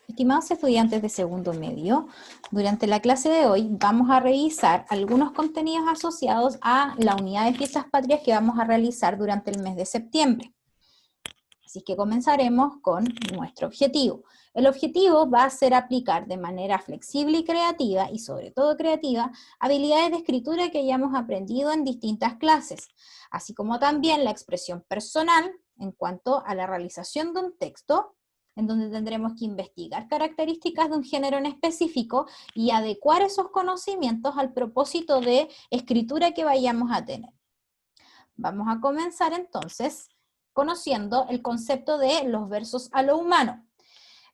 Estimados estudiantes de segundo medio, durante la clase de hoy vamos a revisar algunos contenidos asociados a la unidad de fiestas patrias que vamos a realizar durante el mes de septiembre. Así que comenzaremos con nuestro objetivo. El objetivo va a ser aplicar de manera flexible y creativa, y sobre todo creativa, habilidades de escritura que hayamos aprendido en distintas clases, así como también la expresión personal en cuanto a la realización de un texto, en donde tendremos que investigar características de un género en específico y adecuar esos conocimientos al propósito de escritura que vayamos a tener. Vamos a comenzar entonces conociendo el concepto de los versos a lo humano.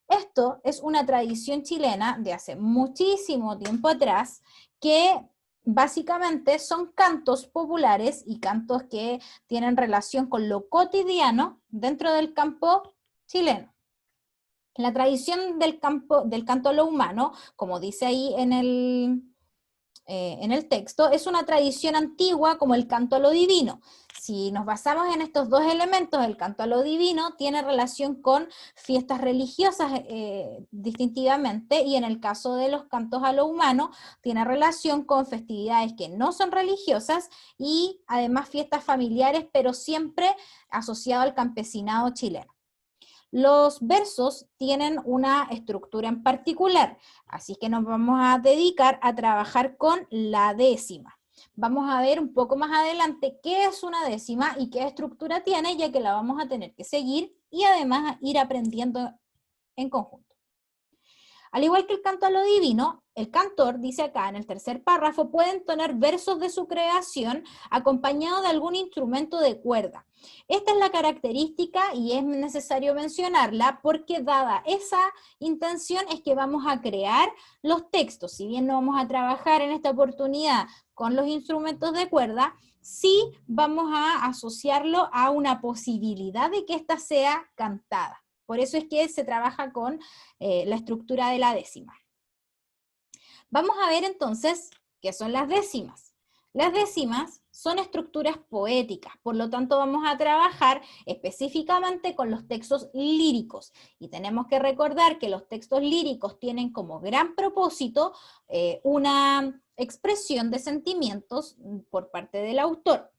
Esto es una tradición chilena de hace muchísimo tiempo atrás que básicamente son cantos populares y cantos que tienen relación con lo cotidiano dentro del campo chileno. La tradición del canto a lo humano, como dice ahí en el texto, es una tradición antigua como el canto a lo divino. Si nos basamos en estos dos elementos, el canto a lo divino tiene relación con fiestas religiosas distintivamente, y en el caso de los cantos a lo humano, tiene relación con festividades que no son religiosas y además fiestas familiares, pero siempre asociado al campesinado chileno. Los versos tienen una estructura en particular, así que nos vamos a dedicar a trabajar con la décima. Vamos a ver un poco más adelante qué es una décima y qué estructura tiene, ya que la vamos a tener que seguir y además ir aprendiendo en conjunto. Al igual que el canto a lo divino, el cantor, dice acá en el tercer párrafo, puede entonar versos de su creación acompañado de algún instrumento de cuerda. Esta es la característica y es necesario mencionarla porque dada esa intención es que vamos a crear los textos. Si bien no vamos a trabajar en esta oportunidad con los instrumentos de cuerda, sí vamos a asociarlo a una posibilidad de que ésta sea cantada. Por eso es que se trabaja con la estructura de la décima. Vamos a ver entonces qué son las décimas. Las décimas son estructuras poéticas, por lo tanto vamos a trabajar específicamente con los textos líricos. Y tenemos que recordar que los textos líricos tienen como gran propósito una expresión de sentimientos por parte del autor.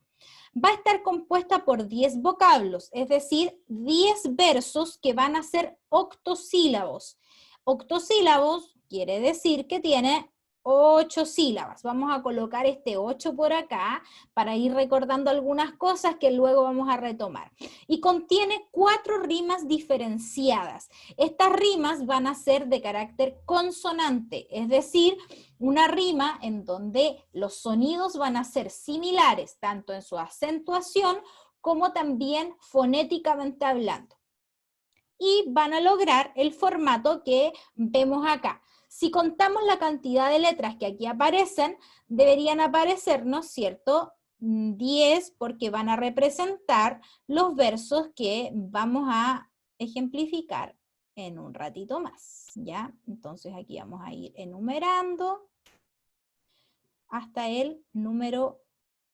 Va a estar compuesta por 10 vocablos, es decir, 10 versos que van a ser octosílabos. Octosílabos quiere decir que tiene 8 sílabas. Vamos a colocar este 8 por acá para ir recordando algunas cosas que luego vamos a retomar. Y contiene 4 rimas diferenciadas. Estas rimas van a ser de carácter consonante, es decir, una rima en donde los sonidos van a ser similares, tanto en su acentuación como también fonéticamente hablando. Y van a lograr el formato que vemos acá. Si contamos la cantidad de letras que aquí aparecen, deberían aparecernos, ¿cierto?, 10, porque van a representar los versos que vamos a ejemplificar en un ratito más, ¿ya? Entonces aquí vamos a ir enumerando hasta el número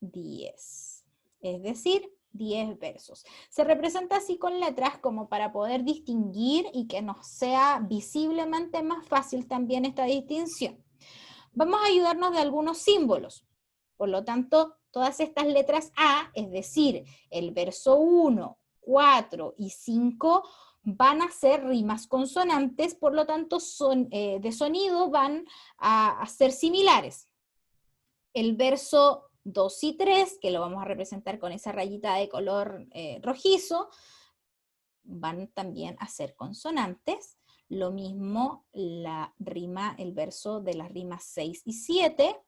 10, es decir, 10 versos. Se representa así con letras como para poder distinguir y que nos sea visiblemente más fácil también esta distinción. Vamos a ayudarnos de algunos símbolos. Por lo tanto, todas estas letras A, es decir, el verso 1, 4 y 5, van a ser rimas consonantes, por lo tanto, de sonido van a ser similares. El verso 2 y 3, que lo vamos a representar con esa rayita de color rojizo, van también a ser consonantes. Lo mismo el verso de las rimas 6 y 7,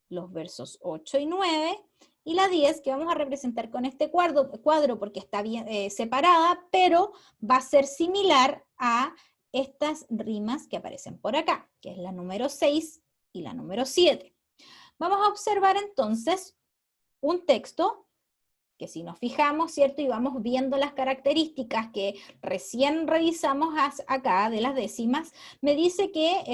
los versos 8 y 9, y la 10 que vamos a representar con este cuadro porque está bien separada, pero va a ser similar a estas rimas que aparecen por acá, que es la número 6 y la número 7. Vamos a observar entonces un texto que si nos fijamos, ¿cierto? Y vamos viendo las características que recién revisamos acá de las décimas, me dice que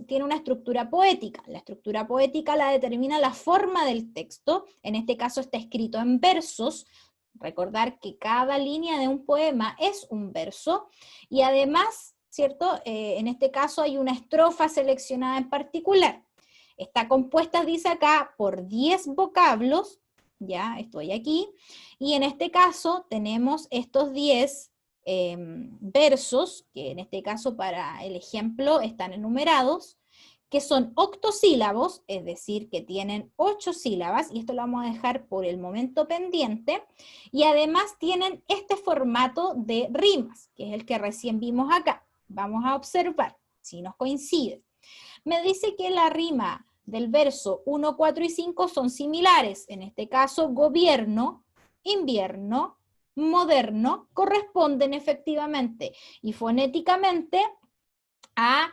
tiene una estructura poética. La estructura poética la determina la forma del texto, en este caso está escrito en versos. Recordar que cada línea de un poema es un verso, y además ¿cierto? En este caso hay una estrofa seleccionada en particular. Está compuesta, dice acá, por 10 vocablos, ya estoy aquí, y en este caso tenemos estos 10 versos, que en este caso para el ejemplo están enumerados, que son octosílabos, es decir, que tienen 8 sílabas, y esto lo vamos a dejar por el momento pendiente, y además tienen este formato de rimas, que es el que recién vimos acá. Vamos a observar si nos coincide. Me dice que la rima del verso 1, 4 y 5 son similares. En este caso, gobierno, invierno, moderno, corresponden efectivamente y fonéticamente a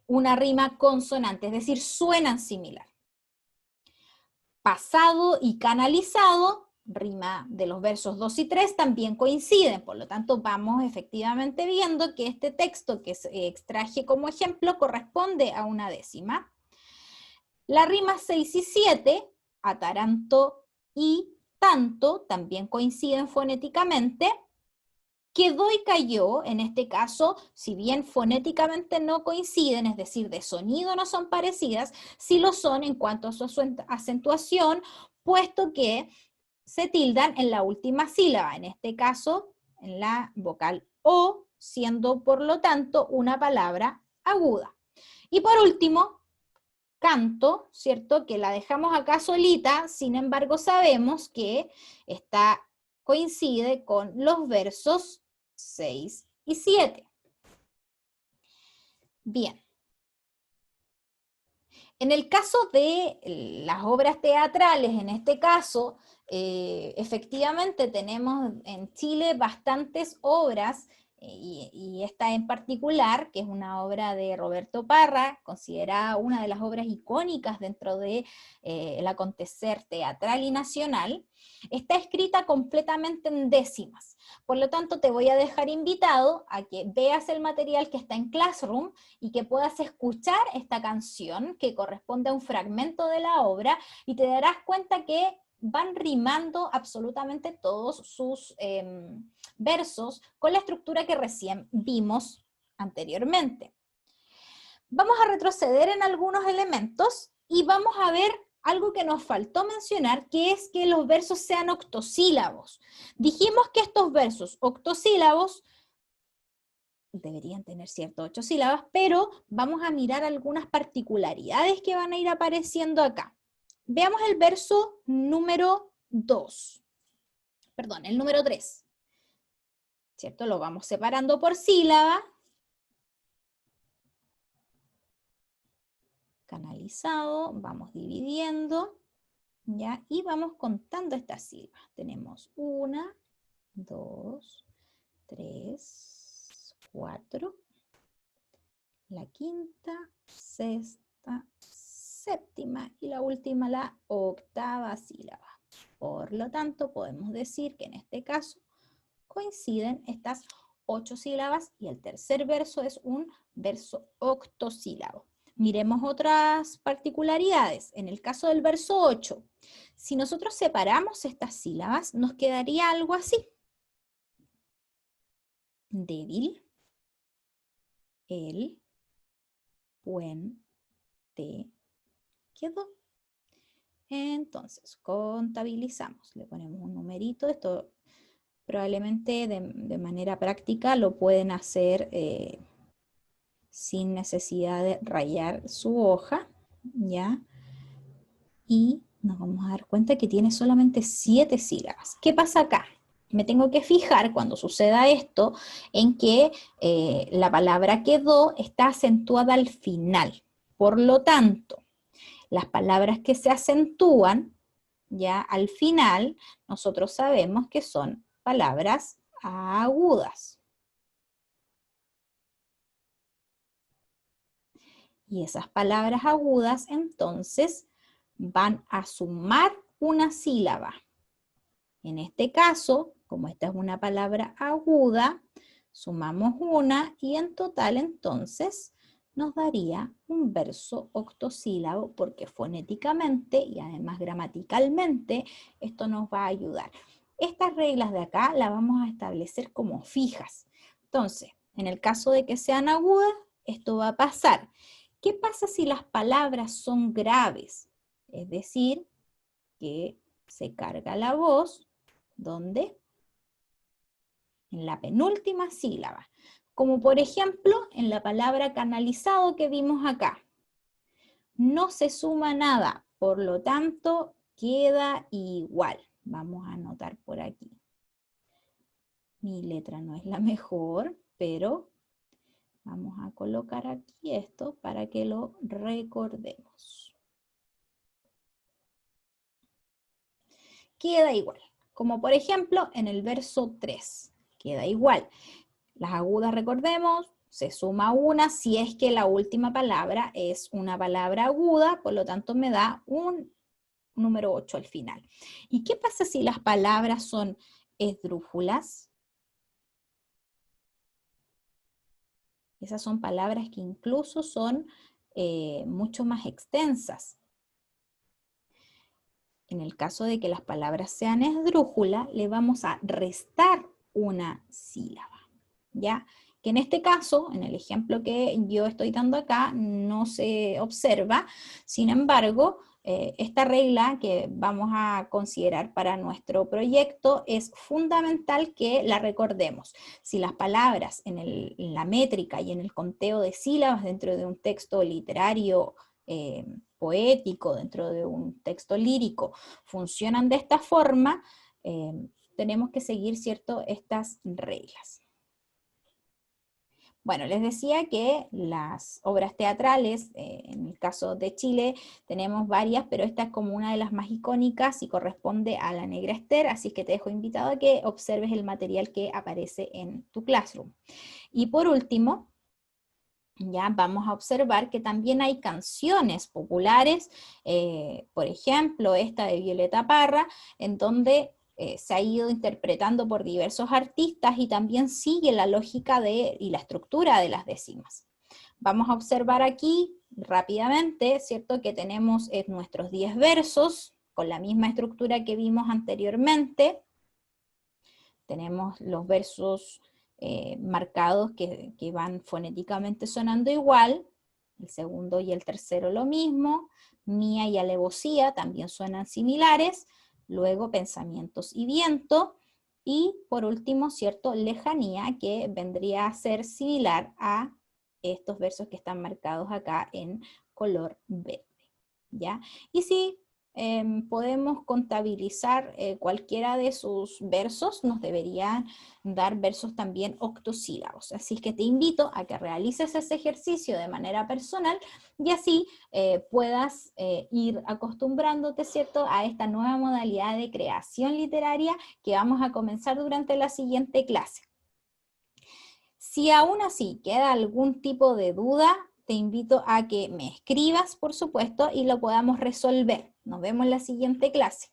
una rima consonante, es decir, suenan similar. Pasado y canalizado, rima de los versos 2 y 3, también coinciden, por lo tanto vamos efectivamente viendo que este texto que extraje como ejemplo corresponde a una décima. La rima 6 y 7, ataranto y tanto, también coinciden fonéticamente. Quedó y cayó, en este caso, si bien fonéticamente no coinciden, es decir, de sonido no son parecidas, sí lo son en cuanto a su acentuación, puesto que se tildan en la última sílaba, en este caso en la vocal O, siendo por lo tanto una palabra aguda. Y por último, canto, ¿cierto? Que la dejamos acá solita, sin embargo sabemos que coincide con los versos 6 y 7. Bien. En el caso de las obras teatrales, en este caso, efectivamente tenemos en Chile bastantes obras, y esta en particular, que es una obra de Roberto Parra, considerada una de las obras icónicas dentro de el acontecer teatral y nacional, está escrita completamente en décimas. Por lo tanto, te voy a dejar invitado a que veas el material que está en Classroom y que puedas escuchar esta canción que corresponde a un fragmento de la obra, y te darás cuenta que van rimando absolutamente todos sus versos con la estructura que recién vimos anteriormente. Vamos a retroceder en algunos elementos y vamos a ver algo que nos faltó mencionar, que es que los versos sean octosílabos. Dijimos que estos versos octosílabos deberían tener ciertas 8 sílabas, pero vamos a mirar algunas particularidades que van a ir apareciendo acá. Veamos el verso número 2. Perdón, el número 3. ¿Cierto? Lo vamos separando por sílaba. Canalizado, vamos dividiendo, ¿ya? Y vamos contando estas sílabas. Tenemos 1, 2, 3, 4, la quinta, sexta, séptima y la última, la octava sílaba. Por lo tanto, podemos decir que en este caso coinciden estas 8 sílabas y el tercer verso es un verso octosílabo. Miremos otras particularidades. En el caso del verso 8, si nosotros separamos estas sílabas, nos quedaría algo así. Débil, el, puente, quedó. Entonces, contabilizamos. Le ponemos un numerito. Esto probablemente de manera práctica lo pueden hacer sin necesidad de rayar su hoja, ¿ya? Y nos vamos a dar cuenta que tiene solamente 7 sílabas. ¿Qué pasa acá? Me tengo que fijar cuando suceda esto en que la palabra quedó está acentuada al final. Por lo tanto, las palabras que se acentúan ya al final, nosotros sabemos que son palabras agudas. Y esas palabras agudas entonces van a sumar una sílaba. En este caso, como esta es una palabra aguda, sumamos una y en total entonces nos daría un verso octosílabo, porque fonéticamente y además gramaticalmente esto nos va a ayudar. Estas reglas de acá las vamos a establecer como fijas. Entonces, En el caso de que sean agudas, esto va a pasar. ¿Qué pasa si las palabras son graves? Es decir, que se carga la voz, ¿dónde? En la penúltima sílaba. Como por ejemplo, en la palabra canalizado que vimos acá. No se suma nada, por lo tanto, queda igual. Vamos a anotar por aquí. Mi letra no es la mejor, pero vamos a colocar aquí esto para que lo recordemos. Queda igual. Como por ejemplo en el verso 3. Queda igual. Las agudas, recordemos, se suma una si es que la última palabra es una palabra aguda, por lo tanto me da un número 8 al final. ¿Y qué pasa si las palabras son esdrújulas? Esas son palabras que incluso son mucho más extensas. En el caso de que las palabras sean esdrújulas, le vamos a restar una sílaba, ¿ya? Que en este caso, en el ejemplo que yo estoy dando acá, no se observa. Sin embargo, esta regla que vamos a considerar para nuestro proyecto es fundamental que la recordemos. Si las palabras en la métrica y en el conteo de sílabas dentro de un texto literario poético, dentro de un texto lírico, funcionan de esta forma, tenemos que seguir, ¿cierto?, estas reglas. Bueno, les decía que las obras teatrales, en el caso de Chile, tenemos varias, pero esta es como una de las más icónicas y corresponde a La Negra Ester, así que te dejo invitado a que observes el material que aparece en tu Classroom. Y por último, ya vamos a observar que también hay canciones populares, por ejemplo, esta de Violeta Parra, en donde se ha ido interpretando por diversos artistas y también sigue la lógica y la estructura de las décimas. Vamos a observar aquí rápidamente, ¿cierto?, que tenemos nuestros 10 versos con la misma estructura que vimos anteriormente. Tenemos los versos marcados que van fonéticamente sonando igual, el segundo y el tercero lo mismo, mía y alevosía también suenan similares, luego pensamientos y viento, y por último, ¿cierto?, lejanía, que vendría a ser similar a estos versos que están marcados acá en color verde, ¿ya? Y si podemos contabilizar cualquiera de sus versos, nos deberían dar versos también octosílabos. Así que te invito a que realices ese ejercicio de manera personal y así puedas ir acostumbrándote, ¿cierto?, a esta nueva modalidad de creación literaria que vamos a comenzar durante la siguiente clase. Si aún así queda algún tipo de duda, te invito a que me escribas, por supuesto, y lo podamos resolver. Nos vemos en la siguiente clase.